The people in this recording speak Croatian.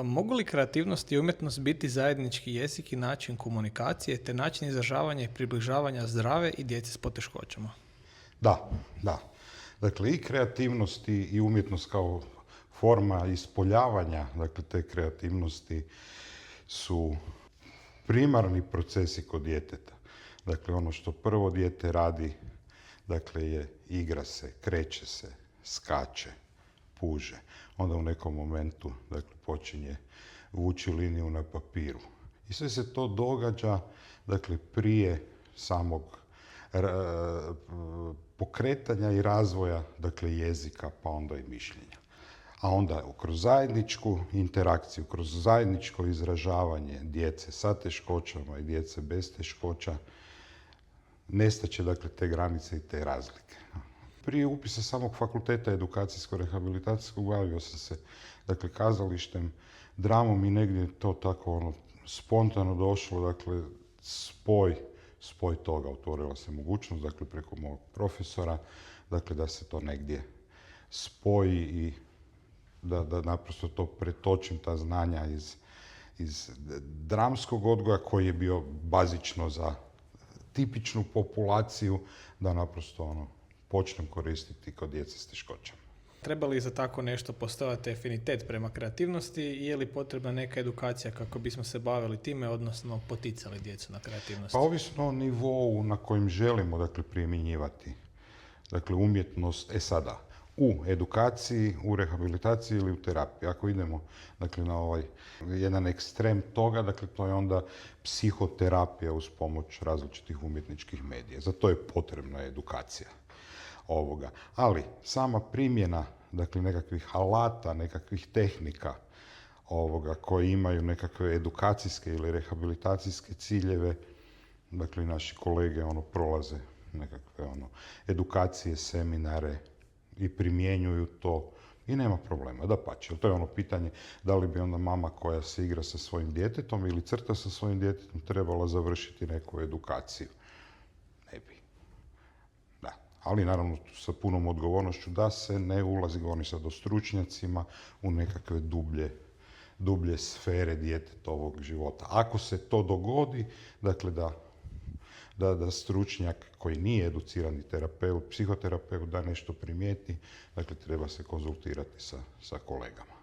Mogu li kreativnost i umjetnost biti zajednički jezik i način komunikacije te način izražavanja i približavanja zdrave i djece s poteškoćama? Da, da. Dakle, i kreativnost i umjetnost kao forma ispoljavanja, dakle, te kreativnosti su primarni procesi kod djeteta. Dakle, ono što prvo dijete radi, dakle, je igra se, kreće se, skače, puže. Onda u nekom momentu, dakle, počinje vući liniju na papiru. I sve se to događa, dakle, prije samog pokretanja i razvoja, dakle, jezika, pa onda i mišljenja. A onda kroz zajedničku interakciju, kroz zajedničko izražavanje djece sa teškoćama i djece bez teškoća, nestaće, dakle, te granice i te razlike. Prije upisa samog fakulteta edukacijsko-rehabilitacijskog bavio sam se, dakle, kazalištem, dramom i negdje je to tako spontano došlo, dakle, spoj toga, otvorila se mogućnost, dakle, preko mog profesora, dakle, da se to negdje spoji i da naprosto to pretočim, ta znanja iz dramskog odgoja koji je bio bazično za tipičnu populaciju, da naprosto počnem koristiti kod djece s teškoćama. Treba li za tako nešto postojati afinitet prema kreativnosti i je li potrebna neka edukacija kako bismo se bavili time, odnosno poticali djecu na kreativnost? Pa ovisno o nivou na kojem želimo, dakle, primjenjivati, dakle, umjetnost, sada, u edukaciji, u rehabilitaciji ili u terapiji. Ako idemo, dakle, na ovaj jedan ekstrem toga, dakle, to je onda psihoterapija uz pomoć različitih umjetničkih medija. Za to je potrebna edukacija ovoga. Ali sama primjena, dakle, nekakvih alata, nekakvih tehnika koji imaju nekakve edukacijske ili rehabilitacijske ciljeve, dakle, naši kolege prolaze nekakve edukacije, seminare i primjenjuju to i nema problema, dapače. To je pitanje da li bi onda mama koja se igra sa svojim djetetom ili crta sa svojim djetetom trebala završiti neku edukaciju. Ne bi. Da. Ali naravno sa punom odgovornošću da se ne ulazi, govorim sad o stručnjacima, u nekakve dublje sfere djetetovog života. Ako se to dogodi, dakle, da stručnjak koji nije educirani terapeut, psihoterapeut, da nešto primijeti, dakle, treba se konzultirati sa kolegama.